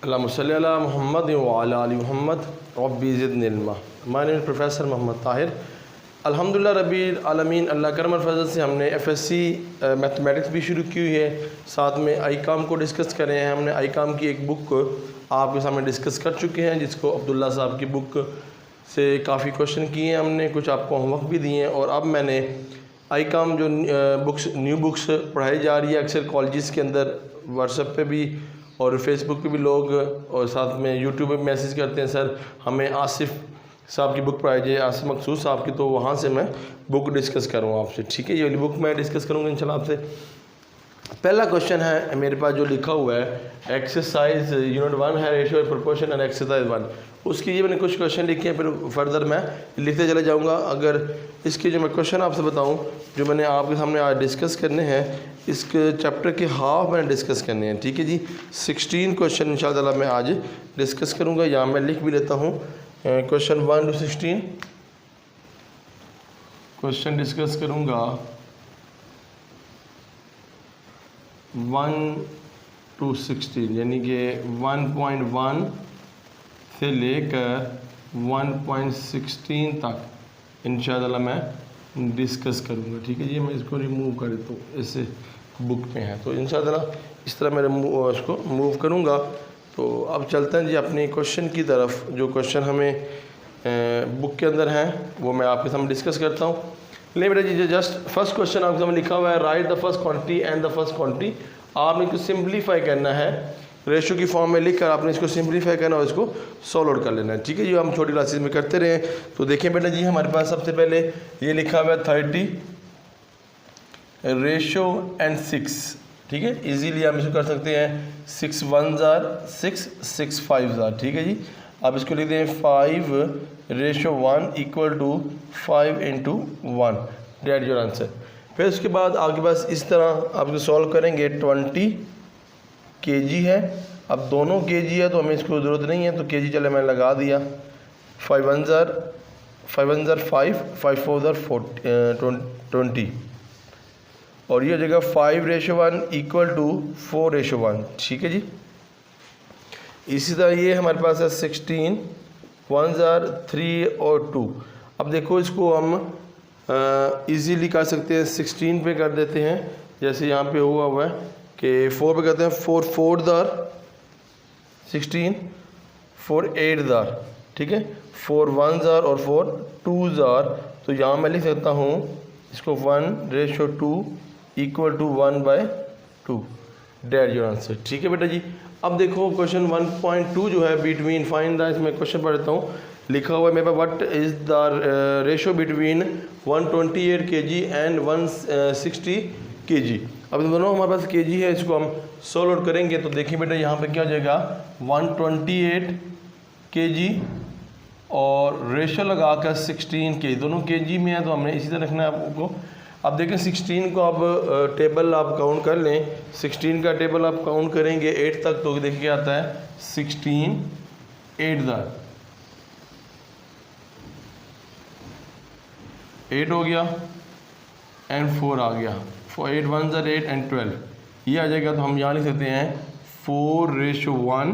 अल्लाहुम्मा सल्ली अला मुहम्मद व अला आलि मुहम्मद रब्बी ज़िदनी इल्मा। My name professor Mohammad Tahir. अल्हम्दुलिल्लाह रब्बिल आलमीन, अल्लाह करम और फजल से हमने एफएससी मैथमेटिक्स भी शुरू की हुई है, साथ में आईकाम को डिस्कस कर रहे हैं। हमने आईकाम की एक बुक आपके सामने डिस्कस कर चुके हैं, जिसको अब्दुल्ला साहब की बुक से काफ़ी क्वेश्चन किए हैं हमने, कुछ आपको होमवर्क भी दिए हैं। और अब मैंने आईकाम जो न्यू बुक्स पढ़ाई जा रही है अक्सर कॉलेजेस के अंदर, व्हाट्सएप पे भी और फेसबुक पे भी लोग और साथ में यूट्यूब पे मैसेज करते हैं, सर हमें आसिफ साहब की बुक पढ़ाई जाए, आसिफ मकसूद साहब की। तो वहाँ से मैं बुक डिस्कस करूँगा आपसे, ठीक है। ये वाली बुक मैं डिस्कस करूँगा इंशाल्लाह आपसे। पहला क्वेश्चन है मेरे पास जो लिखा हुआ है, एक्सरसाइज यूनिट 1 है, रेशियो और प्रोपोर्शन एंड एक्सरसाइज 1। उसकी ये मैंने कुछ क्वेश्चन लिखे हैं, फिर फर्दर मैं लिखते चले जाऊँगा। अगर इसके जो मैं क्वेश्चन आपसे बताऊँ जो मैंने आपके सामने आज डिस्कस करने हैं, इसके चैप्टर के हाफ मैंने डिस्कस करने हैं, ठीक है जी। 16 क्वेश्चन इंशाल्लाह मैं आज डिस्कस करूँगा, यहाँ मैं लिख भी लेता हूँ। क्वेश्चन 1 to 16 क्वेश्चन डिस्कस करूँगा, 1 to 16 यानी कि 1.1 से लेकर 1.16 तक इंशाल्लाह मैं डिस्कस करूँगा, ठीक है जी। मैं इसको रिमूव कर देता हूँ, इससे बुक में है तो इंशाल्लाह इस तरह मैं इसको मूव करूँगा। तो अब चलते हैं जी अपने क्वेश्चन की तरफ। जो क्वेश्चन हमें बुक के अंदर हैं वो मैं आपके सामने डिस्कस करता हूँ। ले बेटा जी, जस्ट फर्स्ट क्वेश्चन आपके सामने लिखा हुआ है, right the first quantity and the first quantity. आपने इसको सिंप्लीफाई करना है, रेशो की फॉर्म में लिखकर आपने इसको सिंप्लीफाई करना और इसको सॉल्व आउट कर लेना है, ठीक है जी। हम छोटी क्लासेस में करते रहे। तो देखिए बेटा जी, हमारे पास सबसे पहले ये लिखा हुआ है 30 रेशो एंड 6, ठीक है। इजीली हम इसको कर सकते हैं 6 1s are 6 6 5s are, ठीक है जी। अब इसको लिख दें 5 ratio 1 equal to 5 into 1, that your answer. फिर उसके बाद आपके पास इस तरह आप इसको सॉल्व करेंगे। 20 kg है, अब दोनों kg है तो हमें इसको ज़रूरत नहीं है, तो kg चले मैंने लगा दिया। 5 1s are 5 5 4s are 20 और ये हो जाएगा 5 रेशो 1 इक्वल टू 4 रेशो 1, ठीक है जी। इसी तरह ये हमारे पास है 16 1s are 3 और 2। अब देखो इसको हम इजीली कर सकते हैं, 16 पे कर देते हैं, जैसे यहाँ पे हुआ है कि 4 पे करते हैं। 4 4s are 16, 4 8s are, ठीक है। 4 1s are और 4 2s are, तो यहाँ मैं लिख सकता हूँ इसको 1 ratio 2 equal to 1/2, that your answer, ठीक है बेटा जी। अब देखो क्वेश्चन 1.2 जो है बिटवीन फाइंड द, इसमें क्वेश्चन पढ़ता हूँ। लिखा हुआ है मेरे पास, what is the ratio between 128 kg and 160 kg। अब दोनों हमारे पास kg है, इसको हम सॉल्व आउट करेंगे। तो देखिए बेटा यहाँ पे क्या हो जाएगा, 128 kg और रेशो लगा कर 16 kg, दोनों kg में है तो हमने इसी तरह रखना है आपको। अब देखें 16 को आप टेबल आप काउंट कर लें, 16 का टेबल आप काउंट करेंगे 8 तक, तो देखिए क्या आता है 16 8 हो गया एंड 4 आ गया, 8 1s are 8 एंड 12 ये आ जाएगा। तो हम यहाँ लिख सकते हैं 4 रेशो 1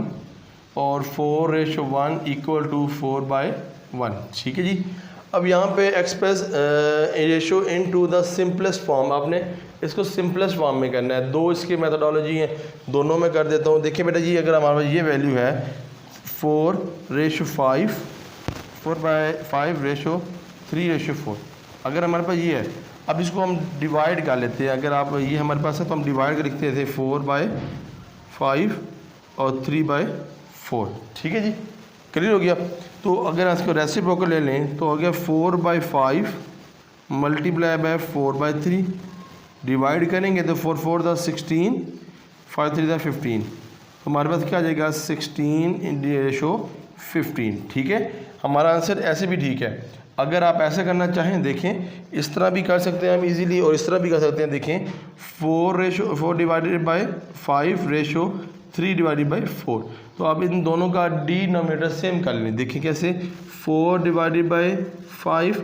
और 4 रेशो 1 इक्वल टू 4/1, ठीक है जी। अब यहाँ पे express ratio into the simplest form, आपने इसको सिंपलेस्ट फॉर्म में करना है। दो इसकी मेथोडोलॉजी है, दोनों में कर देता हूँ। देखिए बेटा जी, अगर हमारे पास ये वैल्यू है 4 रेशो 5, 4/5 रेशो 3 रेशो 4, अगर हमारे पास ये है, अब इसको हम डिवाइड कर लेते हैं। अगर आप ये हमारे पास है तो हम डिवाइड कर लिखते थे 4/5 और 3/4, ठीक है जी, क्लियर हो गया। तो अगर इसको रेसिप्रोकल ले लें तो हो गया 4/5 मल्टीप्लाई बाय 4/3, डिवाइड करेंगे तो 4 4 दा 16, 5 3 दा 15, तो हमारे पास क्या आ जाएगा 16 रेशो 15, ठीक है। हमारा आंसर ऐसे भी ठीक है। अगर आप ऐसा करना चाहें, देखें इस तरह भी कर सकते हैं हम इजीली, और इस तरह भी कर सकते हैं। देखें 4 divided by 5 ratio 3 divided by 4, तो आप इन दोनों का डिनोमिनेटर सेम कर लें। देखिए कैसे, 4 डिवाइडेड बाई 5,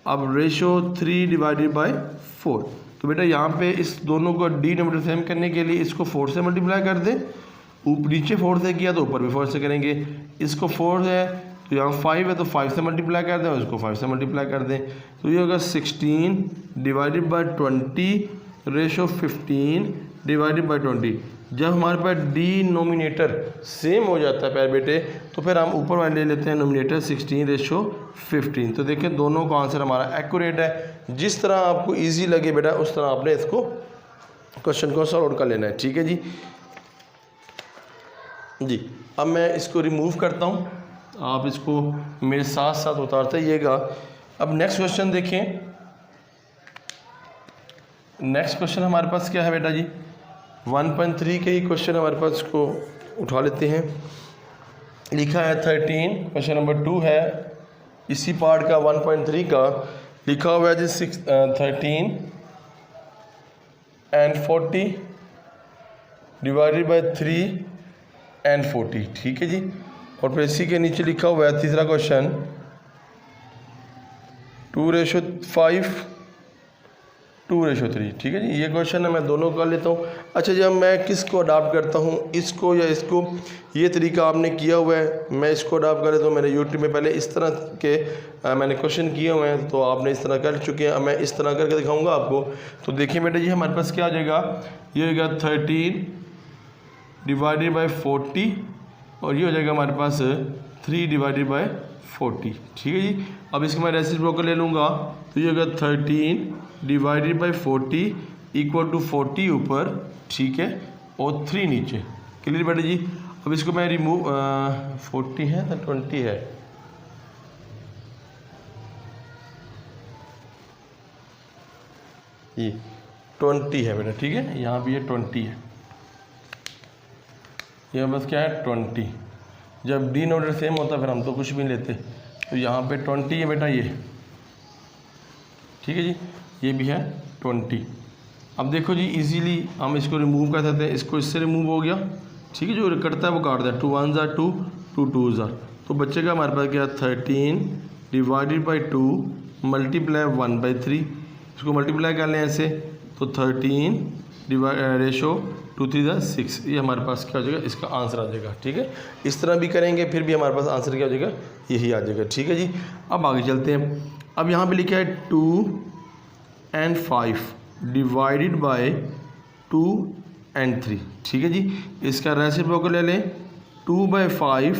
अब रेशो 3 डिवाइडेड बाई 4, तो बेटा यहाँ पे इस दोनों को डिनोमिनेटर सेम करने के लिए इसको 4 से मल्टीप्लाई कर दें नीचे 4 से किया तो ऊपर भी 4 से करेंगे। इसको 4 है तो यहाँ 5 है तो 5 से मल्टीप्लाई कर दें और इसको 5 से मल्टीप्लाई कर दें, तो ये होगा 16 divided by 20 ratio 15 divided by 20। जब हमारे पास डिनोमिनेटर सेम हो जाता है प्यारे बेटे तो फिर हम ऊपर वाले ले लेते हैं नोमिनेटर 16 रेशो 15। तो देखें दोनों का आंसर हमारा एक्यूरेट है। जिस तरह आपको इजी लगे बेटा उस तरह आपने इसको क्वेश्चन को सॉल्व कर लेना है, ठीक है जी। अब मैं इसको रिमूव करता हूँ, आप इसको मेरे साथ साथ उतारते रहिएगा। अब नेक्स्ट क्वेश्चन देखें। नेक्स्ट क्वेश्चन हमारे पास क्या है बेटा जी, 1.3 के ही क्वेश्चन हमारे पास, इसको उठा लेते हैं। लिखा है 13, क्वेश्चन नंबर 2 है इसी पार्ट का 1.3 का। लिखा हुआ है जी 13 and 40 डिवाइडेड बाई 3 and 40, ठीक है जी। और फिर इसी के नीचे लिखा हुआ है तीसरा क्वेश्चन 2:5 2:3, ठीक है जी। ये क्वेश्चन है, मैं दोनों कर लेता हूँ। अच्छा जब मैं किसको अडाप्ट करता हूँ, इसको या इसको, ये तरीका आपने किया हुआ है, मैं इसको अडाप्ट कर लेता हूँ। मैंने यूट्यूब में पहले इस तरह के मैंने क्वेश्चन किए हुए हैं तो आपने इस तरह कर चुके हैं। अब मैं इस तरह करके दिखाऊँगा आपको। तो देखिए बेटा जी हमारे पास क्या आ जाएगा, ये होगा 13 डिवाइडेड बाई 40 और ये हो जाएगा हमारे पास 3 डिवाइडेड बाई 40, ठीक है जी। अब इसको मैं रेसिप्रोकल ले लूँगा तो ये होगा 13 डिवाइडेड बाई 40 इक्वल टू 40 ऊपर, ठीक है, और 3 नीचे। क्लियर बेटा जी। अब इसको मैं रिमूव 40 है तो 20 है, ये 20 है बेटा, ठीक है। यहाँ भी ये 20 है, ये बस क्या है 20। जब डिनोमिनेटर सेम होता फिर हम तो कुछ भी नहीं लेते। तो यहाँ पे 20 है बेटा ये, ठीक है जी। ये भी है 20। अब देखो जी इजीली हम इसको रिमूव कर सकते हैं। इसको इससे रिमूव हो गया, ठीक है, जो कटता है वो काट दें। 2 1 ज़ा 2 2 2 ज़ा, तो बच्चे का हमारे पास क्या 13 डिवाइडेड बाई 2 मल्टीप्लाई 1/3। इसको मल्टीप्लाई कर लें ऐसे तो 13 रेशो 2 3 ज़ा 6, ये हमारे पास क्या हो जाएगा, इसका आंसर आ जाएगा, ठीक है। इस तरह भी करेंगे फिर भी हमारे पास आंसर क्या हो जाएगा, यही आ जाएगा, ठीक है जी। अब आगे चलते हैं। अब यहाँ पे लिखा है 2 and 5 डिवाइडेड बाय 2 and 3, ठीक है जी। इसका रेसिप्रोकल ले लें 2/5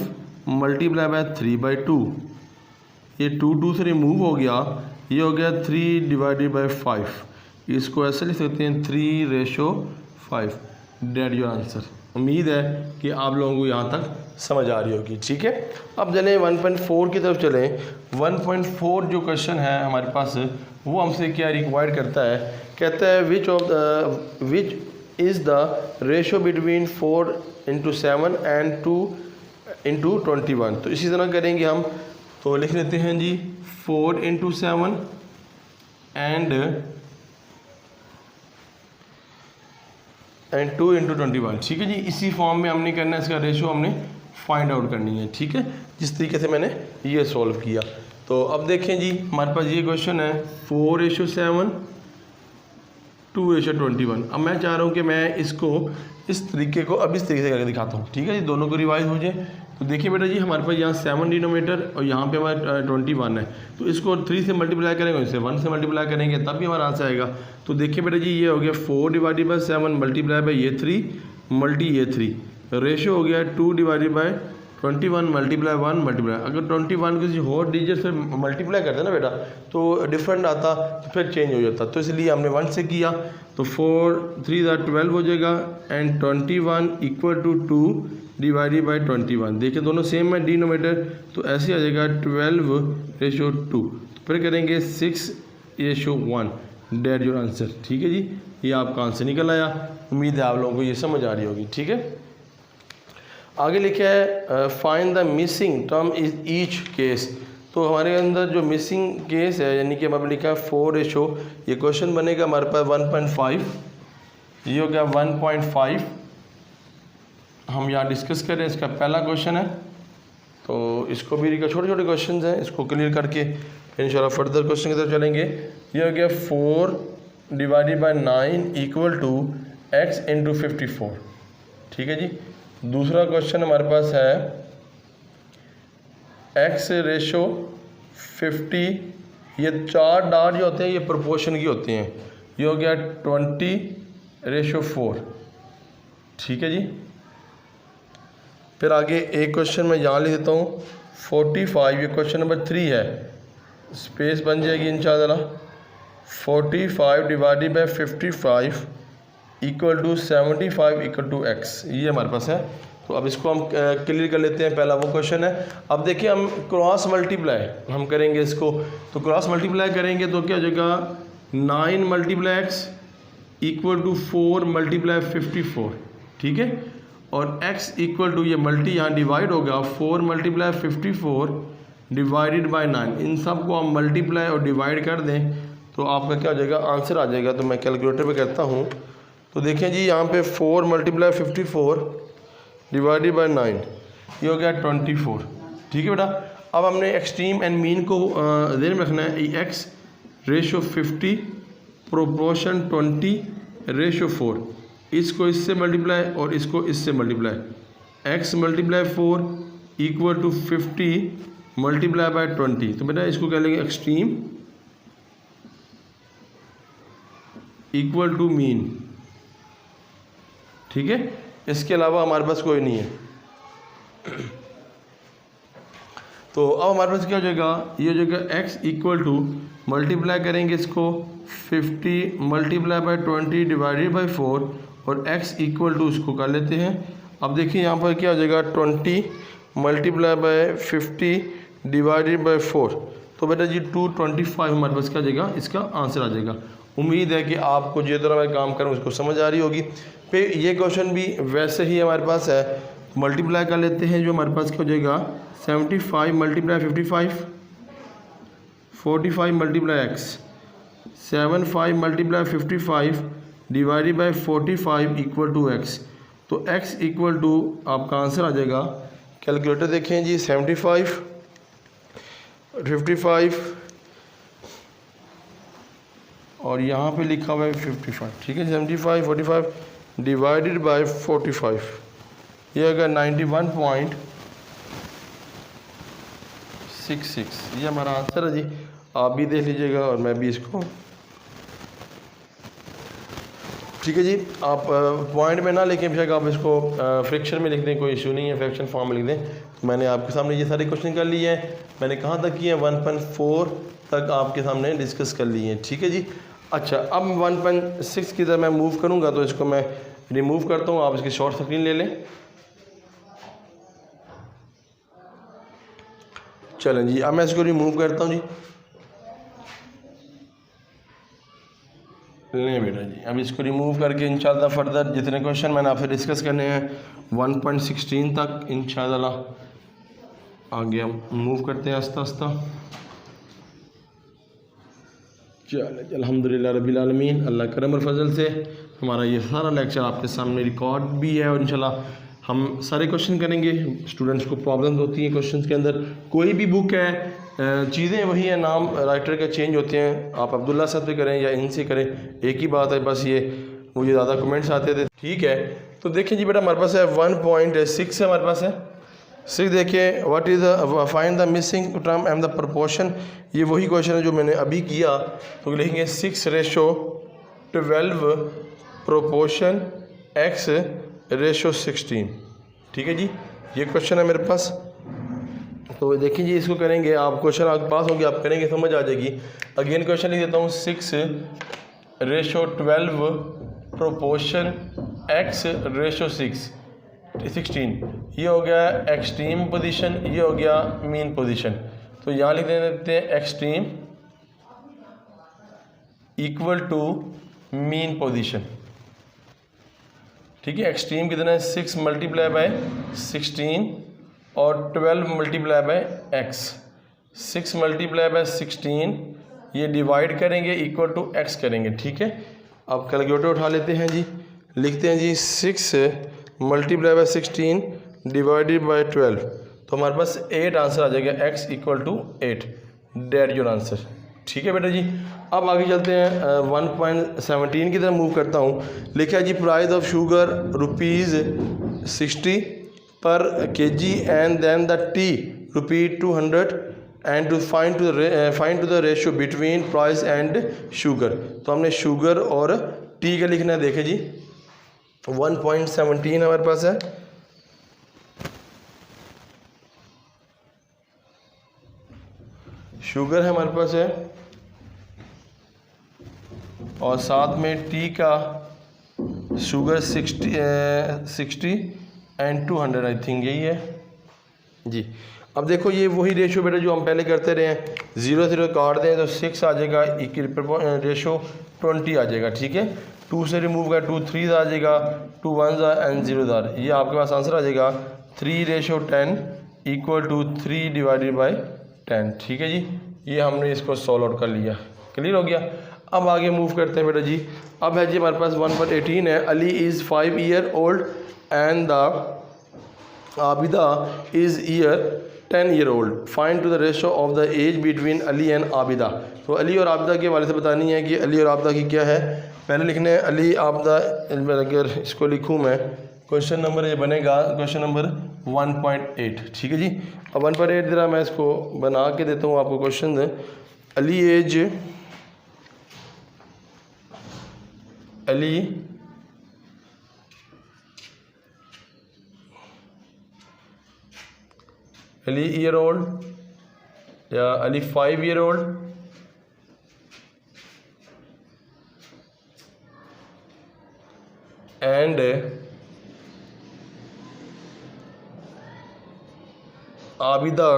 मल्टीप्लाई बाय 3/2। ये 2 2 से रिमूव हो गया, ये हो गया 3 डिवाइडेड बाई 5। इसको ऐसे लिख सकते हैं 3:5, डेट योर आंसर। उम्मीद है कि आप लोगों को यहाँ तक समझ आ रही होगी, ठीक है। अब चलें 1.4 की तरफ चलें। 1.4 जो क्वेश्चन है हमारे पास वो हमसे क्या रिक्वायर्ड करता है, कहता है which is the ratio between 4:7 and 2:21। तो इसी तरह करेंगे हम, तो लिख लेते हैं जी 4:7 and 2:21, ठीक है जी। इसी फॉर्म में हमने करना है, इसका रेशो हमने फाइंड आउट करनी है, ठीक है, जिस तरीके से मैंने ये सॉल्व किया। तो अब देखें जी हमारे पास ये क्वेश्चन है 4:7 2:21। अब मैं चाह रहा हूँ कि मैं इसको इस तरीके को अब इस तरीके से करके दिखाता हूँ, ठीक है जी, दोनों को रिवाइज हो जाए। तो देखिए बेटा जी हमारे पास यहाँ 7 डिनोमीटर और यहाँ पे हमारा 21 है। तो इसको 3 से मल्टीप्लाई करेंगे, इससे 1 से मल्टीप्लाई करेंगे तब भी हमारा आंसर आएगा। तो देखिए बेटा जी ये हो गया 4 डिवाइडेड बाई 7 मल्टीप्लाई बाई ये 3 मल्टी ये 3, रेशो हो गया 2 डिवाइडेड बाई 21 मल्टीप्लाई 1 मल्टीप्लाई। अगर 21 किसी और डिजिट से मल्टीप्लाई करते ना बेटा तो डिफरेंट आता, तो फिर चेंज हो जाता। तो इसलिए हमने 1 से किया, तो 4 3 ज़ा 12 हो जाएगा and 21 equal to 2 divided by 21। देखिए दोनों सेम है डिनोमिनेटर, तो ऐसे आ जाएगा 12:2। फिर करेंगे 6:1, डेट योर आंसर, ठीक है जी। ये आपका आंसर निकल आया। उम्मीद है आप लोगों को ये समझ आ रही होगी, ठीक है। आगे लिखा है find the missing term is each case. तो हमारे अंदर जो मिसिंग केस है यानी कि हमारे लिखा है 4:, ये क्वेश्चन बनेगा हमारे पास 1.5, ये हो गया 1.5। हम यहाँ डिस्कस करें, इसका पहला क्वेश्चन है, तो इसको भी छोटे छोटे क्वेश्चन हैं, इसको क्लियर करके इंशाल्लाह फर्दर क्वेश्चन की तरफ चलेंगे। ये हो गया 4 divided by 9 equal to x into 54, ठीक है जी। दूसरा क्वेश्चन हमारे पास है x रेशो 50, ये 4 डॉट जो होते हैं ये प्रोपोर्शन की होते हैं, ये हो गया 20:4, ठीक है जी। फिर आगे एक क्वेश्चन मैं यहाँ लिख देता हूँ 45, ये क्वेश्चन नंबर 3 है, स्पेस बन जाएगी इंशाअल्लाह। 45 divided by 55 equal to 75 equal to x, ये हमारे पास है। तो अब इसको हम क्लियर कर लेते हैं। पहला वो क्वेश्चन है। अब देखिए हम क्रॉस मल्टीप्लाई हम करेंगे इसको, तो क्रॉस मल्टीप्लाई करेंगे तो क्या हो जाएगा 9 × x इक्वल टू 4 × 54, ठीक है। और x इक्वल टू ये मल्टी यहाँ डिवाइड होगा 4 × 54 डिवाइडेड बाय 9, इन सब को हम मल्टीप्लाई और डिवाइड कर दें तो आपका क्या हो जाएगा, आंसर आ जाएगा। तो मैं कैलकुलेटर पे करता हूँ। तो देखें जी यहाँ पे 4 × 54 डिवाइडेड बाय 9, ये हो गया 24, ठीक है बेटा। अब हमने एक्सट्रीम एंड मीन को ध्यान में रखना है। x रेशो 50 प्रोपोर्शन 20:4, इसको इससे मल्टीप्लाई और इसको इससे multiply, x × 4 equal to 50 multiply by 20। तो बेटा इसको कह लेंगे एक्सट्रीम इक्वल टू मीन, ठीक है। इसके अलावा हमारे पास कोई नहीं है। तो अब हमारे पास क्या हो जाएगा, ये हो जाएगा x इक्वल टू मल्टीप्लाई करेंगे इसको 50 मल्टीप्लाई बाय 20 डिवाइडेड बाय 4 और x इक्वल टू इसको कर लेते हैं। अब देखिए यहाँ पर क्या हो जाएगा 20 मल्टीप्लाई बाय 50 डिवाइडेड बाय 4, तो बेटा जी 225 हमारे पास क्या आ जाएगा, इसका आंसर आ जाएगा। उम्मीद है कि आपको जिस तरह मैं काम करूँ उसको समझ आ रही होगी। फिर ये क्वेश्चन भी वैसे ही हमारे पास है, मल्टीप्लाई कर लेते हैं। जो हमारे पास क्या हो जाएगा 75 multiply 55, 45 multiply x, 75 multiply 55 divided by 45 equal to x। तो x इक्वल टू आपका आंसर आ जाएगा, कैलकुलेटर देखें जी 75 55 और यहाँ पे लिखा हुआ है 55, ठीक है। 75 45 डिवाइडेड बाय 45, ये अगर 91.66, ये हमारा आंसर है जी। आप भी देख लीजिएगा और मैं भी इसको, ठीक है जी। आप पॉइंट में ना लिखें, बेशक आप इसको फ्रैक्शन में लिख दें, कोई इशू नहीं है, फ्रैक्शन फॉर्म में लिख दें। मैंने आपके सामने ये सारे क्वेश्चन कर लिए हैं। मैंने कहाँ तक किए हैं 1.4 तक आपके सामने डिस्कस कर लिए हैं, ठीक है जी। अच्छा, अब 1.6 की तरह मैं मूव करूँगा, तो इसको मैं रिमूव करता हूँ। आप इसकी शॉर्ट स्क्रीन ले लें। चलें जी, अब मैं इसको रिमूव करता हूँ जी। नहीं बेटा जी, अब इसको रिमूव करके इंशाल्लाह फर्दर जितने क्वेश्चन मैंने आपसे डिस्कस करने हैं 1.16 तक इंशाल्लाह आगे हम मूव करते हैं आस्ता आस्ता। चलिए, अल्हम्दुलिल्लाह रब्बिल आलमीन, अल्लाह करम और फजल से हमारा ये सारा लेक्चर आपके सामने रिकॉर्ड भी है और इंशाल्लाह हम सारे क्वेश्चन करेंगे। स्टूडेंट्स को प्रॉब्लम्स होती हैं क्वेश्चंस के अंदर, कोई भी बुक है चीज़ें वही है, नाम राइटर के चेंज होते हैं। आप अब्दुल्ला साहब से करें या इनसे करें, एक ही बात है, बस ये मुझे ज़्यादा कमेंट्स आते थे, ठीक है। तो देखिए जी बेटा, हमारे पास है 1.6 है, हमारे पास है 6। देखिए what is the find the missing term and the proportion, ये वही क्वेश्चन है जो मैंने अभी किया। तो लिखेंगे 6:12 प्रोपोर्शन x रेशो 16, ठीक है जी। ये क्वेश्चन है मेरे पास। तो देखिए जी, इसको करेंगे आप, क्वेश्चन आपके पास होंगे, आप करेंगे समझ आ जाएगी। अगेन क्वेश्चन लिख देता हूँ 6:12 प्रोपोर्शन x रेशो 16, ये हो गया एक्सट्रीम पोजीशन, ये हो गया मीन पोजीशन। तो यहाँ लिख देते हैं extreme equal to mean position, ठीक है। एक्सट्रीम कितना है 6 मल्टीप्लाई बाय 16 और 12 multiply by x। 6 multiply by 16 ये डिवाइड करेंगे इक्वल टू x करेंगे, ठीक है। अब कैलकुलेटर उठा लेते हैं जी, लिखते हैं जी 6 मल्टीप्लाई बाय 16 डिवाइडेड बाय 12, तो हमारे पास 8 आंसर आ जाएगा, x equal to 8, that your answer. ठीक है बेटा जी। अब आगे चलते हैं 1.17 की तरफ मूव करता हूँ। लिखा है जी प्राइस ऑफ शुगर ₹60 पर kg and then the tea ₹200 and to find to the ratio between price and sugar. तो हमने शुगर और टी का लिखना है। देखें जी 1.17 हमारे पास है, शुगर है हमारे पास है, और साथ में टी का शुगर 60 एंड 200 आई थिंक यही है जी। अब देखो ये वही रेशो बेटा जो हम पहले करते रहे हैं, 0 0 काट दें तो 6 आ जाएगा, रेशो 20 आ जाएगा। ठीक है, 2 से रिमूव कर 2 3 आ जाएगा, 2 1 एंड 0 ये आपके पास आंसर आ जाएगा 3:10 इक्वल टू 3 डिवाइडेड बाई 10। ठीक है जी, ये हमने इसको सॉल्व आउट कर लिया, क्लियर हो गया। अब आगे मूव करते हैं बेटा जी। अब है जी हमारे पास 1.18 है। Ali is 5 year old and the Abida is 10 year old. Find to the ratio of the age between Ali and Abida. तो अली और आबिदा के हवाले से बतानी है कि अली और आबिदा की क्या है। पहले लिखने है अली आबिदा, अगर इसको लिखूँ मैं, क्वेश्चन नंबर ये बनेगा क्वेश्चन नंबर 1.8। ठीक है जी। अब 1.8 ज़रा मैं इसको बना के देता हूँ आपको question. Ali age Ali year old या Ali 5 year old and Abida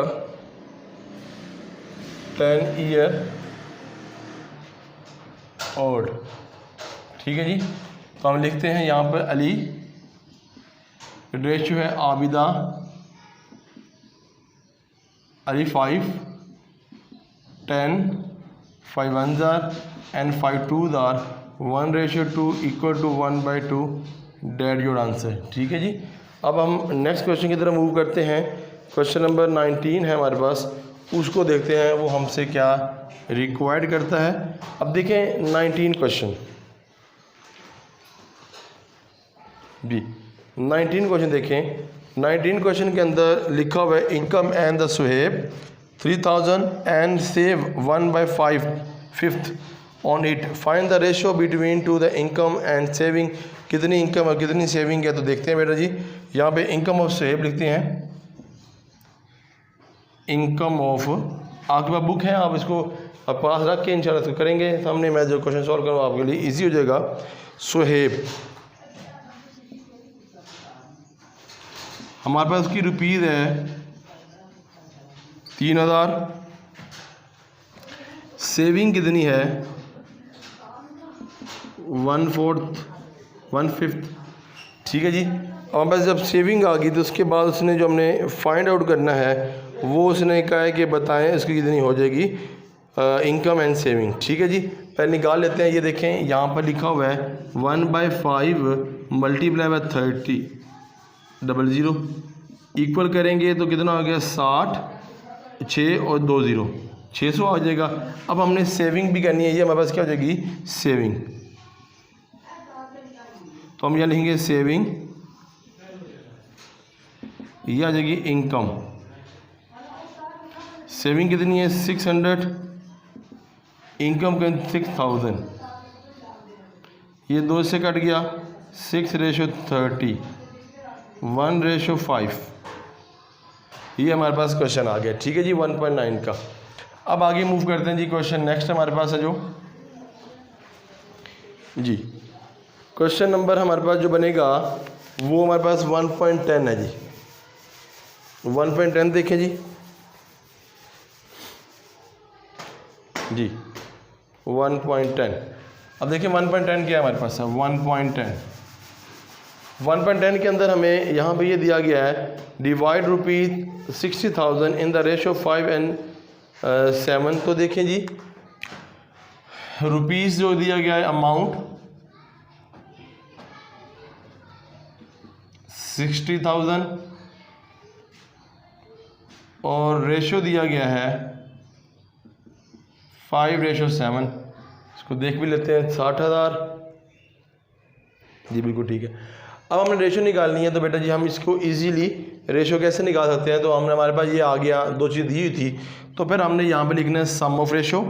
10 year old. ठीक है जी। तो हम लिखते हैं यहाँ पर अली, रेशियो है Abida, Ali 5 10 5 1 and 5 2 1:2 equal to 1/2 that your answer. ठीक है जी। अब हम नेक्स्ट क्वेश्चन की तरफ मूव करते हैं। क्वेश्चन नंबर 19 है हमारे पास, उसको देखते हैं वो हमसे क्या रिक्वायर्ड करता है। अब देखें 19 क्वेश्चन बी, 19 क्वेश्चन देखें। 19 क्वेश्चन के अंदर लिखा हुआ है income and the Suhaib 3000 and save 1/5 on it. Find the ratio between two the income and saving. कितनी इनकम और कितनी सेविंग है, तो देखते हैं बेटा जी। यहाँ पे इनकम ऑफ सुहेब लिखते हैं, इनकम ऑफ, आपके पास बुक है, आप इसको आप पास रख के इंशाल्लाह इसको करेंगे। सामने मैं जो क्वेश्चन सॉल्व करूँ आपके लिए ईजी हो जाएगा। सुहेब हमारे पास उसकी रुपीज़ है 3000, सेविंग कितनी है 1/5। ठीक है जी। और बस जब सेविंग आ गई तो उसके बाद उसने जो हमने फाइंड आउट करना है वो उसने कहा है कि बताएं इसकी कितनी हो जाएगी इनकम एंड सेविंग। ठीक है जी, पहले निकाल लेते हैं। ये देखें यहाँ पर लिखा हुआ है 1/5 मल्टीप्लाई बाय 30 इक्वल करेंगे तो कितना हो गया 60, 6 और 2 0, 600 आ जाएगा। अब हमने सेविंग भी करनी है, ये हमारे पास क्या हो जाएगी सेविंग। तो हम यहाँ लिखेंगे सेविंग, ये आ जाएगी इनकम। सेविंग कितनी है 600, इनकम का 6000, ये 2 से कट गया 6:30 1:5। ये हमारे पास क्वेश्चन आ गया। ठीक है जी 1.9 का। अब आगे मूव करते हैं जी। क्वेश्चन नेक्स्ट हमारे पास है जो जी, क्वेश्चन नंबर हमारे पास जो बनेगा वो हमारे पास 1.10 है जी। 1.10 देखें जी, जी 1.10। अब देखिए 1.10 क्या है हमारे पास है 1.10 के अंदर हमें यहाँ पे ये दिया गया है divide ₹60,000 in the ratio 5 and 7। तो देखें जी रुपीज़ जो दिया गया है अमाउंट 60,000 और रेशो दिया गया है 5:7, इसको देख भी लेते हैं 60,000 जी, बिल्कुल ठीक है। अब हमने रेशो निकालनी है, तो बेटा जी हम इसको इजीली रेशो कैसे निकाल सकते हैं। तो हमने हमारे पास ये आ गया, दो चीज़ दी हुई थी, तो फिर हमने यहाँ पे लिखना है sum of ratio,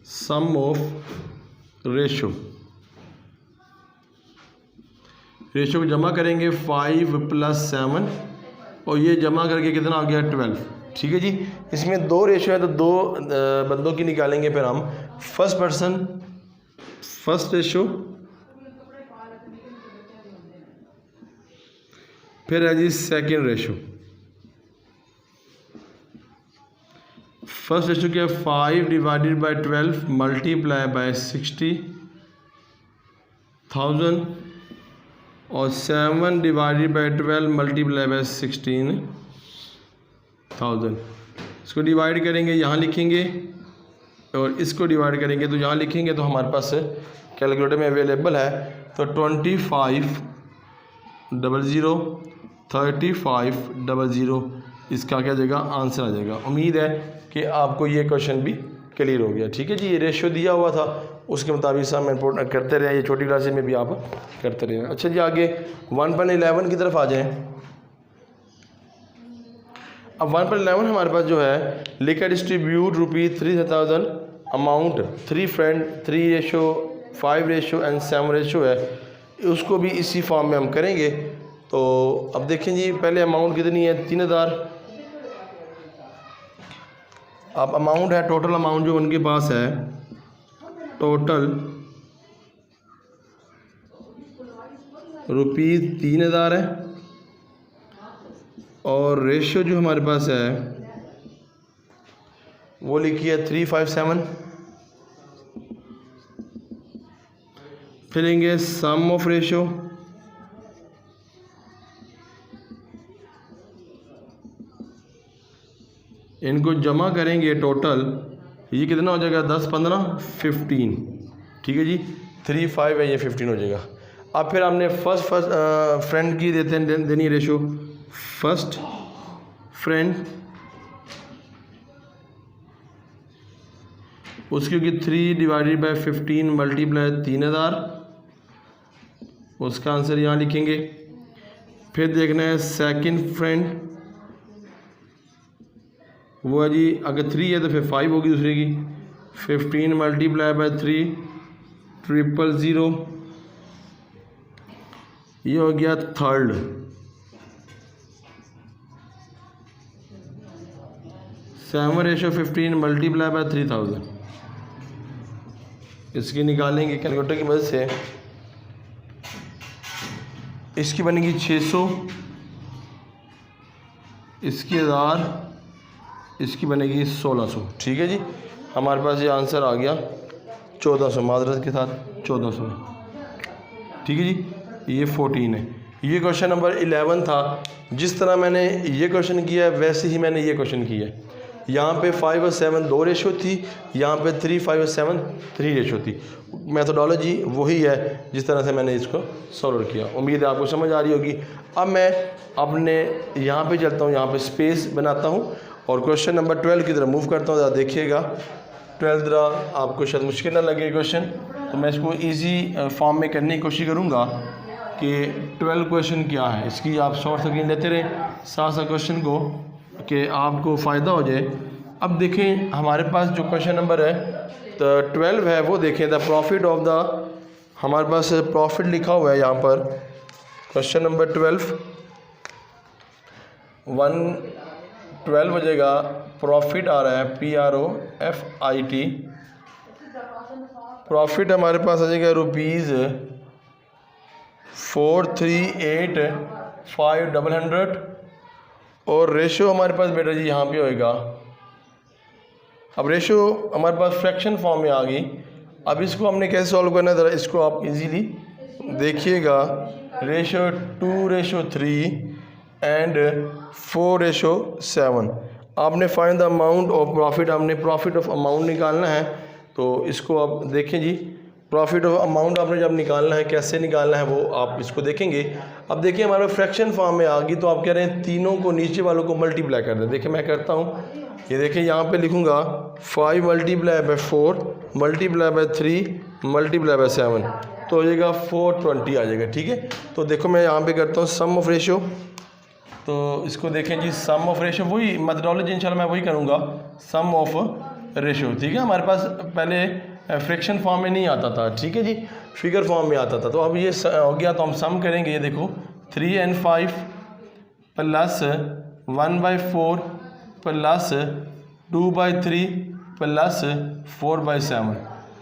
sum of ratio, ratio को जमा करेंगे 5 + 7 और ये जमा करके कितना आ गया 12, ठीक है जी। इसमें दो रेशो है तो दो बंदों की निकालेंगे फिर हम। फर्स्ट पर्सन फर्स्ट रेशो, फिर है जी सेकेंड रेशो। फर्स्ट रेशो क्या है 5 / 12 मल्टीप्लाई बाय 60,000 और 7 / 12 मल्टीप्लाई बाय 16,000। इसको डिवाइड करेंगे, यहाँ लिखेंगे, और इसको डिवाइड करेंगे तो यहाँ लिखेंगे। तो हमारे पास कैलकुलेटर में अवेलेबल है, तो 2500 3500 इसका क्या जाएगा आंसर आ जाएगा। उम्मीद है कि आपको ये क्वेश्चन भी क्लियर हो गया, ठीक है जी। ये रेशियो दिया हुआ था, उसके मुताबिक सब इम्पोर्ट करते रहे, ये छोटी क्लासेस में भी आप करते रहे। अच्छा जी, आगे 1.11 की तरफ आ जाएं। अब 1.11 हमारे पास जो है, लिखा डिस्ट्रीब्यूट ₹3,000 अमाउंट 3 फ्रेंड 3:5 एंड 7 है, उसको भी इसी फॉर्म में हम करेंगे। तो अब देखें जी, पहले अमाउंट कितनी है 3,000। अब अमाउंट है, टोटल अमाउंट जो उनके पास है, टोटल ₹3,000 है, और रेशियो जो हमारे पास है वो लिखी है 357। फिर लेंगे सम ऑफ रेशियो, इनको जमा करेंगे, टोटल ये कितना हो जाएगा 10 15 15, ठीक है जी। 3 5 है, ये 15 हो जाएगा। अब फिर हमने फर्स्ट फ्रेंड की देनी रेशो, फर्स्ट फ्रेंड उसकी होगी 3 / 15 मल्टीप्लाई 3,000, उसका आंसर यहाँ लिखेंगे। फिर देखना है सेकंड फ्रेंड, वो है जी, अगर 3 है तो फिर 5 होगी दूसरे की, 15 मल्टीप्लाई बाय 3 000, ये हो गया third. Seven ratio 15 multiply by 3,000, इसकी निकालेंगे कैलकुलेटर की मदद से। इसकी बनेगी 600, इसकी 1000, इसकी बनेगी 1600, ठीक है जी। हमारे पास ये आंसर आ गया 1400, माजरत के साथ 1400, ठीक है जी। ये 14 है। ये क्वेश्चन नंबर 11 था। जिस तरह मैंने ये क्वेश्चन किया है वैसे ही मैंने ये क्वेश्चन किया है। यहाँ पे 5 और 7 2 रेशो थी, यहाँ पे 3 5 और 7 3 रेशो थी। मेथोडोलॉजी वही है जिस तरह से मैंने इसको सॉल्व किया। उम्मीद है आपको समझ आ रही होगी। अब मैं अपने यहाँ पे चलता हूँ, यहाँ पे स्पेस बनाता हूँ और क्वेश्चन नंबर 12 की तरफ मूव करता हूँ। ज़रा देखिएगा, 12 ज़रा आपको शायद मुश्किल ना लगे क्वेश्चन, तो मैं इसको ईजी फॉर्म में करने की कोशिश करूँगा कि 12 क्वेश्चन क्या है। इसकी आप शॉर्ट स्क्रीन लेते रहें साथ साथ क्वेश्चन को, कि आपको फ़ायदा हो जाए। अब देखें हमारे पास जो क्वेश्चन नंबर है तो 12 है, वो देखें द प्रॉफिट ऑफ द, हमारे पास प्रॉफिट लिखा हुआ है यहाँ पर। क्वेश्चन नंबर 12 हो जाएगा, प्रॉफिट आ रहा है PROFIT। प्रॉफिट हमारे पास आ जाएगा ₹438,500 और रेशो हमारे पास बेटा जी यहाँ पे होएगा। अब रेशो हमारे पास फ्रैक्शन फॉर्म में आ गई। अब इसको हमने कैसे सॉल्व करना है, ज़रा इसको आप इजीली देखिएगा। Ratio 2:3 and 4:7। आपने find the amount of profit, आपने प्रॉफिट ऑफ अमाउंट निकालना है। तो इसको आप देखें जी, प्रॉफिट ऑफ अमाउंट आपने जब निकालना है, कैसे निकालना है वो आप इसको देखेंगे। अब देखिए हमारा फ्रैक्शन फॉर्म में आ गई, तो आप कह रहे हैं तीनों को, नीचे वालों को मल्टीप्लाई कर दें। देखिए मैं करता हूँ, ये देखें यहाँ पे लिखूँगा 5 multiply by 4 multiply by 3 multiply by 7, तो हो जाएगा 420 आ जाएगा। ठीक है, तो देखो मैं यहाँ पे करता हूँ सम ऑफ रेशो। तो इसको देखें जी, सम ऑफ रेशो वही मेथडोलॉजी इंशाल्लाह मैं वही करूँगा, सम ऑफ रेशो। ठीक है, हमारे पास पहले फ्रैक्शन फॉर्म में नहीं आता था, ठीक है जी, फिगर फॉर्म में आता था। तो अब ये हो गया, तो हम सम करेंगे। ये देखो 3n5 प्लस 1/4 प्लस 2/3 प्लस 4/7।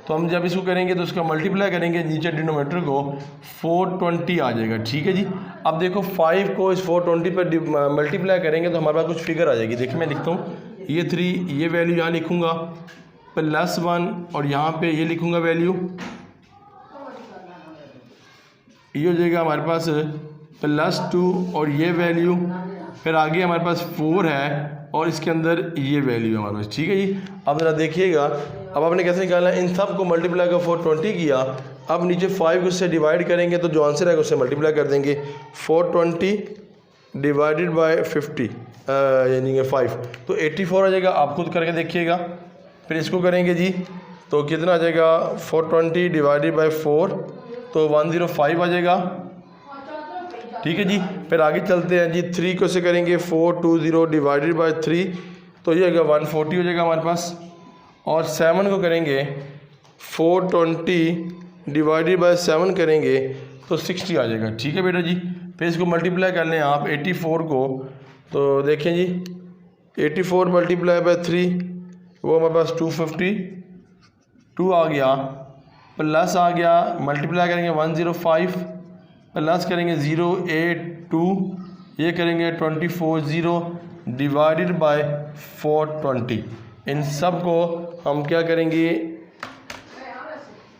तो हम जब इसको करेंगे तो उसका मल्टीप्लाई करेंगे नीचे डिनोमीटर को, 420 आ जाएगा। ठीक है जी, अब देखो 5 को इस 420 पर मल्टीप्लाई करेंगे तो हमारे पास कुछ फिगर आ जाएगी। देखिए मैं लिखता हूँ, ये 3, ये वैल्यू यहाँ लिखूँगा प्लस 1, और यहाँ पे ये लिखूँगा वैल्यू, ये हो जाएगा हमारे पास प्लस 2, और ये वैल्यू, फिर आगे हमारे पास 4 है और इसके अंदर ये वैल्यू है हमारे पास। ठीक है जी, अब ज़रा देखिएगा, अब आपने कैसे निकालना है, इन सब को मल्टीप्लाई कर 420 किया, अब नीचे 5 को उससे डिवाइड करेंगे तो जो आंसर है उससे मल्टीप्लाई कर देंगे। 420 डिवाइडेड बाय 50 यानी 5, तो 84 आ जाएगा। आप खुद करके देखिएगा। फिर इसको करेंगे जी, तो कितना आ जाएगा, 420 डिवाइडेड बाय 4, तो 105 आ जाएगा। ठीक है जी, फिर आगे चलते हैं जी, 3 को से करेंगे 420 डिवाइडेड बाय 3, तो ये आएगा 140 हो जाएगा हमारे पास। और 7 को करेंगे 420 डिवाइडेड बाय 7 करेंगे तो 60 आ जाएगा। ठीक है बेटा जी, फिर इसको मल्टीप्लाई कर लें आप 84 को, तो देखें जी 84 मल्टीप्लाई बाय 3, वो हमारे पास 252 आ गया, प्लस आ गया, मल्टीप्लाई करेंगे 105, प्लस करेंगे 082, ये करेंगे 240 डिवाइडेड बाय 420। इन सब को हम क्या करेंगे,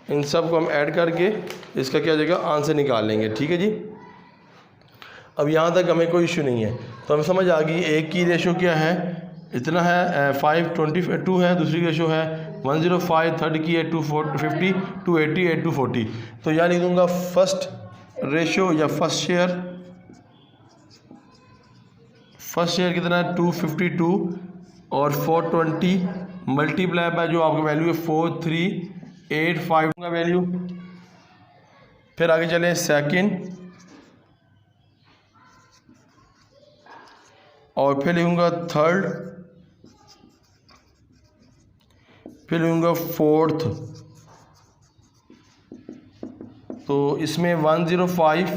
इन सब को हम ऐड करके इसका क्या जाएगा आंसर निकाल लेंगे। ठीक है जी, अब यहाँ तक हमें कोई इशू नहीं है, तो हमें समझ आ गई एक की रेशो क्या है, इतना है 522 है, दूसरी रेशो है 105, थर्ड की है 250, 280, 240। तो यहाँ लिख दूँगा फर्स्ट रेशो या फर्स्ट शेयर कितना है 252 और 420 मल्टीप्लाई बाय जो आपका वैल्यू है 4385 का वैल्यू। फिर आगे चलें सेकंड, और फिर लिखूँगा थर्ड, फिर लिखूँगा फोर्थ। तो इसमें 105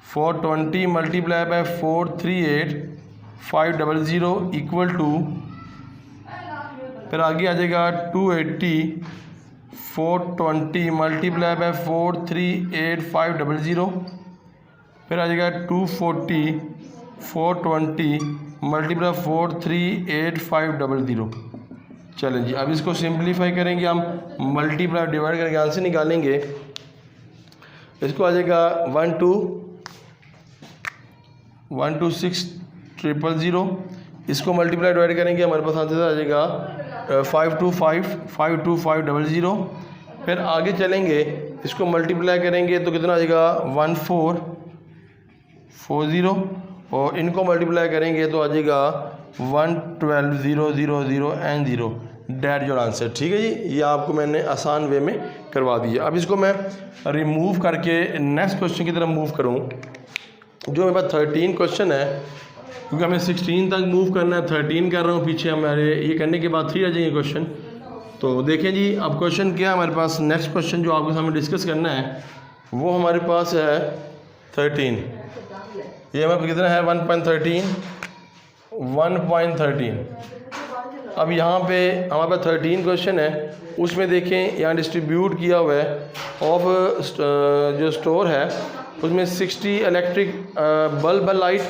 420 मल्टीप्लाई बाय 438500 इक्वल टू, फिर आगे आ जाएगा 280 420 मल्टीप्लाई बाय 438500, फिर आ जाएगा 240 420 मल्टीप्लाई 438500। चलें जी, अब इसको सिंप्लीफाई करेंगे हम, मल्टीप्लाई डिवाइड करके आंसर निकालेंगे। इसको आ जाएगा 12600, इसको मल्टीप्लाई डिवाइड करेंगे हमारे पास आंसर आ जाएगा 52500। फिर आगे चलेंगे, इसको मल्टीप्लाई करेंगे तो कितना आ जाएगा 1440, और इनको मल्टीप्लाई करेंगे तो आ जाएगा 112,000 and 0। That your answer. ठीक है जी, ये आपको मैंने आसान वे में करवा दिया। अब इसको मैं रिमूव करके नेक्स्ट क्वेश्चन की तरफ मूव करूँ, जो मेरे पास 13 क्वेश्चन है, क्योंकि हमें 16 तक मूव करना है, 13 कर रहा हूँ पीछे, हमारे ये करने के बाद 3 आ जाएंगे क्वेश्चन। तो देखें जी, अब क्वेश्चन क्या है हमारे पास, नेक्स्ट क्वेश्चन जो आपके सामने डिस्कस करना है वो हमारे पास है 13। ये हमारे पास कितना है 1.13। अब यहाँ पे हमारे पास 13 क्वेश्चन है, उसमें देखें यहाँ डिस्ट्रीब्यूट किया हुआ है ऑफ जो स्टोर है उसमें 60 इलेक्ट्रिक बल्ब लाइट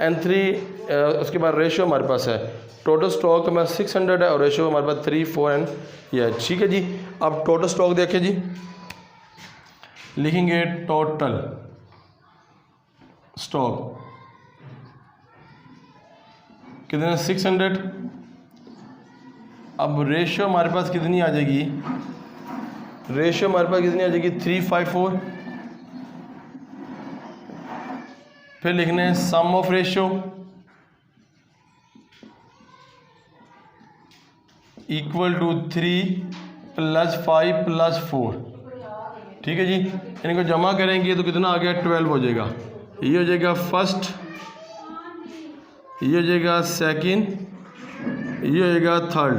एंड 3 उसके बाद रेशो हमारे पास है। टोटल स्टॉक हमारे 600 है और रेशो हमारे पास 3, 4 एंड ये। ठीक है जी, अब टोटल स्टॉक देखें जी, लिखेंगे टोटल स्टॉक कितने 600। अब रेशो हमारे पास कितनी आ जाएगी, रेशो हमारे पास कितनी आ जाएगी 354। फिर लिखने सम ऑफ रेशो, इक्वल टू 3 + 5 + 4, ठीक है जी। इनको जमा करेंगे तो कितना आ गया 12 हो जाएगा। ये हो जाएगा फर्स्ट, ये हो जाएगा सेकंड, ये हो जाएगा थर्ड।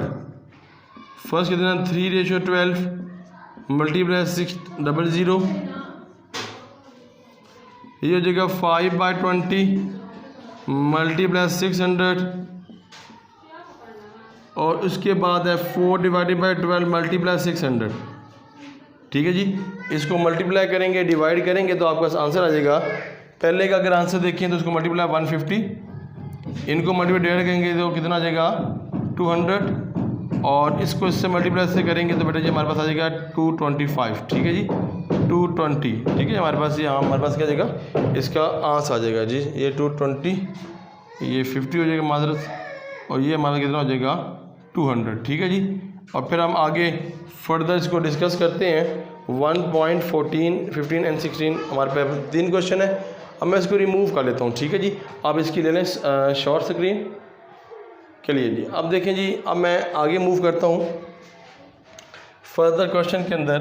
फर्स्ट कितना 3:12 मल्टीप्लाई 600, ये हो जाएगा 5/20 मल्टीप्लाई 600, और उसके बाद है 4/12 मल्टीप्लाई 600, ठीक है जी। इसको मल्टीप्लाई करेंगे, डिवाइड करेंगे तो आपका आंसर आ जाएगा। पहले का अगर आंसर देखें तो उसको मल्टीप्लाई 150, इनको मल्टीप्लाई डिवाइड करेंगे तो कितना आ जाएगा 200, और इसको इससे मल्टीप्लाई से करेंगे तो बेटा जी हमारे पास आ जाएगा 225, ठीक है जी 220, ठीक है। हमारे पास यहाँ हमारे पास क्या जाएगा, इसका आंसर आ जाएगा जी, ये 220, ये 50 हो जाएगा माजरत, और ये हमारा कितना हो जाएगा 200, ठीक है जी। और फिर हम आगे फर्दर इसको डिस्कस करते हैं। 1.14, 15 एंड 16 हमारे पास 3 क्वेश्चन है। अब मैं इसको रिमूव कर लेता हूँ, ठीक है जी। आप इसकी ले लें शॉर्ट स्क्रीन के लिए जी। अब देखें जी, अब मैं आगे मूव करता हूँ फर्दर क्वेश्चन के अंदर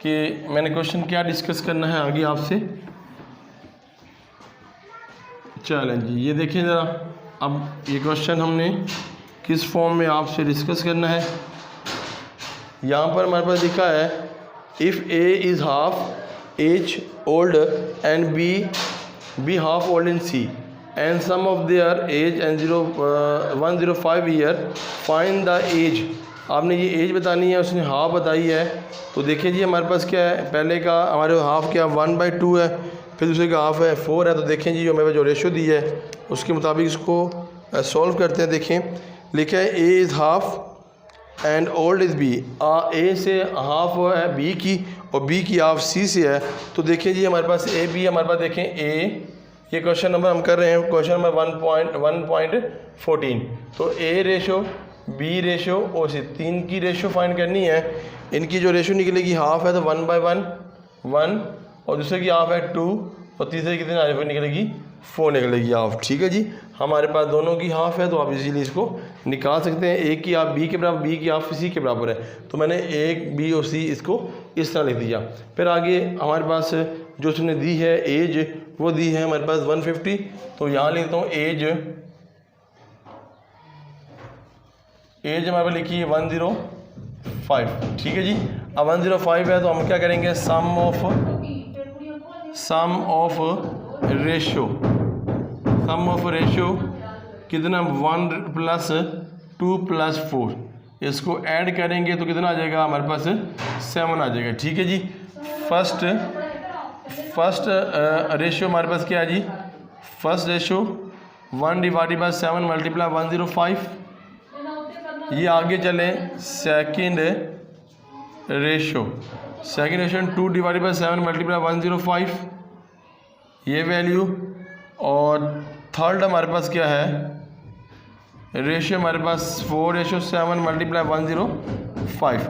कि मैंने क्वेश्चन क्या डिस्कस करना है आगे आपसे। चलें जी, ये देखिए ज़रा, अब ये क्वेश्चन हमने किस फॉर्म में आपसे डिस्कस करना है। यहाँ पर हमारे पास लिखा है if A is half age old and B half old in C and sum of their age and 105 year, find the age. आपने ये एज बतानी है, उसने हाफ बताई है। तो देखिए जी हमारे पास क्या है, पहले का हमारे हाफ क्या 1/2 है, फिर दूसरे का हाफ है 4 है। तो देखें जी हमें जो रेशो दी है उसके मुताबिक इसको सॉल्व करते हैं। देखें लिखा है A is half and old is B, A से हाफ है बी की और बी की हाफ सी से है। तो देखें जी हमारे पास ए बी, हमारे पास देखें ए, ये क्वेश्चन नंबर हम कर रहे हैं क्वेश्चन नंबर 1.14। तो ए रेशो बी रेशो और सी, 3 की रेशो फाइंड करनी है। इनकी जो रेशो निकलेगी हाफ है तो 1/1 1, और दूसरे की हाफ है 2, और तीसरे की कितनी निकलेगी 4 निकलेगी हाफ, ठीक है जी। हमारे पास दोनों की हाफ है तो आप इजीली इसको निकाल सकते हैं। एक की हाफ बी के बराबर, बी की हाफ सी के बराबर है, तो मैंने एक बी और सी इसको इस तरह लिख दिया। फिर आगे हमारे पास जो उसने दी है एज, वो दी है हमारे पास 150। तो यहाँ लिखता हूँ एज हमारे पास लिखी है 105, ठीक है जी। अब 105 है तो हम क्या करेंगे, सम ऑफ रेशो कितना 1 + 2 + 4, इसको ऐड करेंगे तो कितना आ जाएगा हमारे पास 7 आ जाएगा, ठीक है जी। फर्स्ट रेशो हमारे पास क्या है जी, फर्स्ट रेशो 1/7 मल्टीप्लाई 105। ये आगे चलें सेकंड रेशो 2/7 मल्टीप्लाई 105, ये वैल्यू। और थर्ड हमारे पास क्या है रेशियो, हमारे पास 4:7 मल्टीप्लाई 105।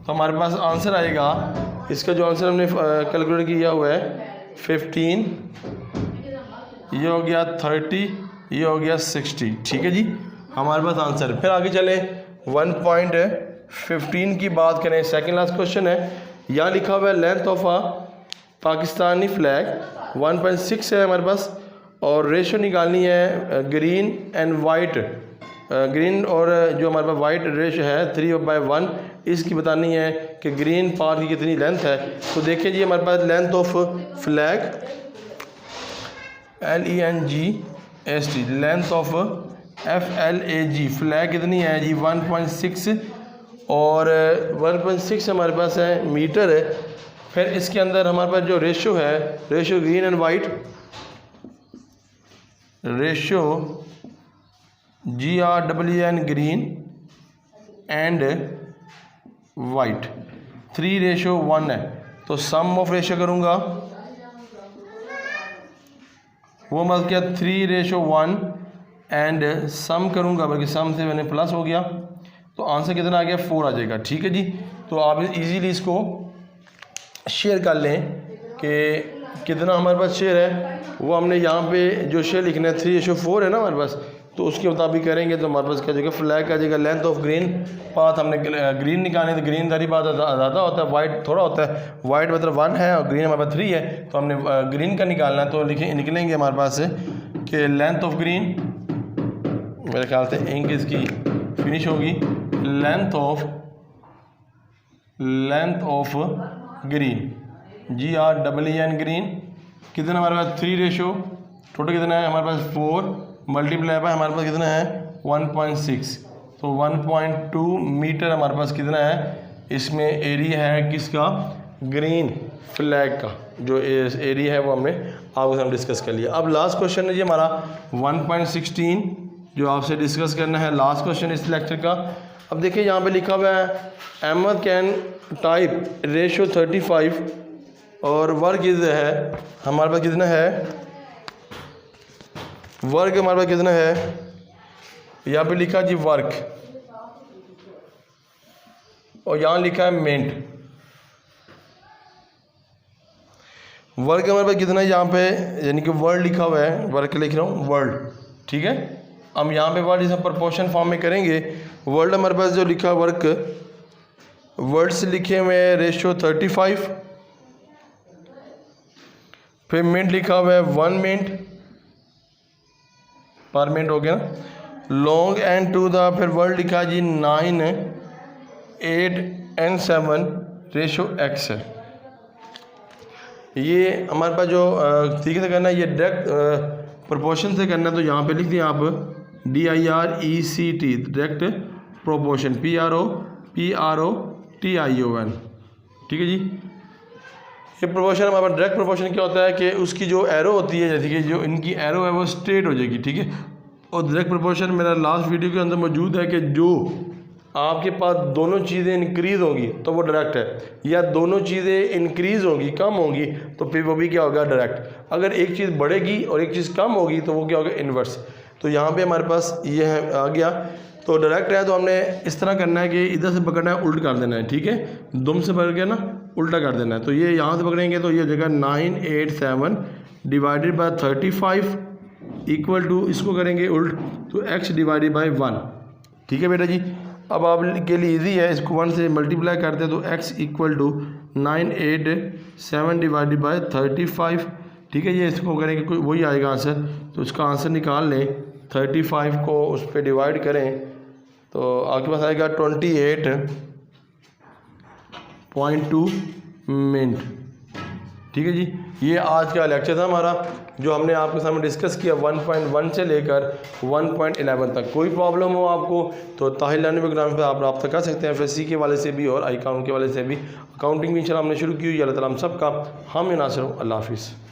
तो हमारे पास आंसर आएगा, इसका जो आंसर हमने कैलकुलेट किया हुआ है 15, ये हो गया 30, ये हो गया 60, ठीक है जी। हमारे पास आंसर। फिर आगे चले 1.15 की बात करें, सेकंड लास्ट क्वेश्चन है। यहाँ लिखा हुआ है length of a Pakistani flag 1.6 है हमारे पास, और रेशो निकालनी है ग्रीन एंड वाइट, ग्रीन और जो हमारे पास वाइट रेशो है 3/1, इसकी बतानी है कि ग्रीन पार्ट की कितनी लेंथ है। तो देखिए जी हमारे पास length of flag LENGST, length of FLAG flag कितनी है जी 1.6, और 1.6 हमारे पास है मीटर है। फिर इसके अंदर हमारे पास जो रेशो है, ratio green and white, ratio GRWN green and white 3:1 है। तो सम ऑफ रेशो करूँगा, वो मतलब क्या 3:1 एंड सम करूँगा, बल्कि सम से मैंने प्लस हो गया, तो आंसर कितना आ गया 4 आ जाएगा, ठीक है जी। तो आप इजीली इसको शेयर कर लें कि कितना हमारे पास शेयर है। वो हमने यहाँ पे जो शेयर लिखना है 3:4 है ना हमारे पास, तो उसके मुताबिक करेंगे तो हमारे पास क्या जाएगा, फ्लैग आ जाएगा। लेंथ ऑफ ग्रीन पाथ हमने ग्रीन निकालनी, तो ग्रीन दारी पाथ ज़्यादा होता है, वाइट थोड़ा होता है। वाइट मतलब 1 है और ग्रीन हमारे पास 3 है, तो हमने ग्रीन का निकालना है। तो निकलेंगे हमारे पास से कि लेंथ ऑफ ग्रीन, मेरे ख्याल से इंक इसकी फिनिश होगी, length of green GREEN green कितना हमारे पास 3 रेशो, टोटल कितना है हमारे पास 4 मल्टीप्लाई बाय हमारे पास कितना है 1.6, तो 1.2 मीटर हमारे पास कितना है इसमें एरिया है किसका, ग्रीन फ्लैग का। जो एरिया है वो हमने आपके सामने डिस्कस कर लिया। अब लास्ट क्वेश्चन है जी हमारा 1.16 जो आपसे डिस्कस करना है, लास्ट क्वेश्चन इस लेक्चर का। अब देखिए यहाँ पे लिखा हुआ है अहमद कैन टाइप रेशो 35 और वर्क इज है हमारे पास कितना है, वर्क हमारे पास कितना है, यहाँ पे लिखा जी वर्क और यहाँ लिखा है मिनट। वर्क हमारे पास कितना है यहाँ पे, यानी कि वर्ड लिखा हुआ है, वर्क लिख रहा हूँ वर्ड, ठीक है। हम यहाँ पे वर्ड इसे प्रोपोर्शन फॉर्म में करेंगे। वर्ड हमारे पास जो लिखा वर्क, वर्ड्स लिखे हुए हैं रेशो 35, फिर मिनट लिखा हुआ है 1 मिनट पर मिनट हो गया ना। लॉन्ग एंड टू द, फिर वर्ड लिखा जी 9, 8 and 7 रेशो x है। ये हमारे पास जो तरीके से करना है, ये डायरेक्ट प्रोपोर्शन से करना है। तो यहाँ पे लिख दिए आप DIRECT डायरेक्ट प्रोपोर्शन PROTION, ठीक है जी। ये प्रोपोर्शन हमारे पास डायरेक्ट प्रोपोर्शन क्या होता है कि उसकी जो एरो होती है, जैसे कि जो इनकी एरो है वो स्ट्रेट हो जाएगी, ठीक है। और डायरेक्ट प्रोपोर्शन मेरा लास्ट वीडियो के अंदर मौजूद है कि जो आपके पास दोनों चीज़ें इंक्रीज़ होंगी तो वो डायरेक्ट है, या दोनों चीज़ें इंक्रीज़ होंगी कम होंगी तो फिर वो भी क्या होगा, डायरेक्ट। अगर एक चीज़ बढ़ेगी और एक चीज़ कम होगी तो वो क्या होगा, इन्वर्स। तो यहाँ पे हमारे पास ये है आ गया, तो डायरेक्ट है। तो हमने इस तरह करना है कि इधर से पकड़ना है, उल्ट कर देना है, ठीक है। दुम से पकड़ के ना उल्टा कर देना है। तो ये यहाँ से पकड़ेंगे तो ये हो जाएगा 987 डिवाइडेड बाय 35 इक्वल टू, इसको करेंगे उल्ट तो x डिवाइडेड बाय 1, ठीक है बेटा जी। अब आप के लिए इजी है, इसको 1 से मल्टीप्लाई करते हैं तो x equal to 987 divided by 35, ठीक है। ये इसको करेंगे कोई वही आएगा आंसर, तो इसका आंसर निकाल लें। 35 को उस पर डिवाइड करें तो आपके पास आएगा 28.2 मिनट, ठीक है जी। ये आज का लेक्चर था हमारा जो हमने आपके सामने डिस्कस किया 1.1 से लेकर 1.11 तक। कोई प्रॉब्लम हो आपको तो ताहिर लर्निंग प्रोग्राम पे आप रब्ता कर सकते हैं, FSC के वाले से भी और अकाउंट के वाले से भी। अकाउंटिंग भी इंशाल्लाह हमने शुरू की हुई है। अल्लाह ताला हम सब का हामी नासिर हो। अल्लाह हाफिज़।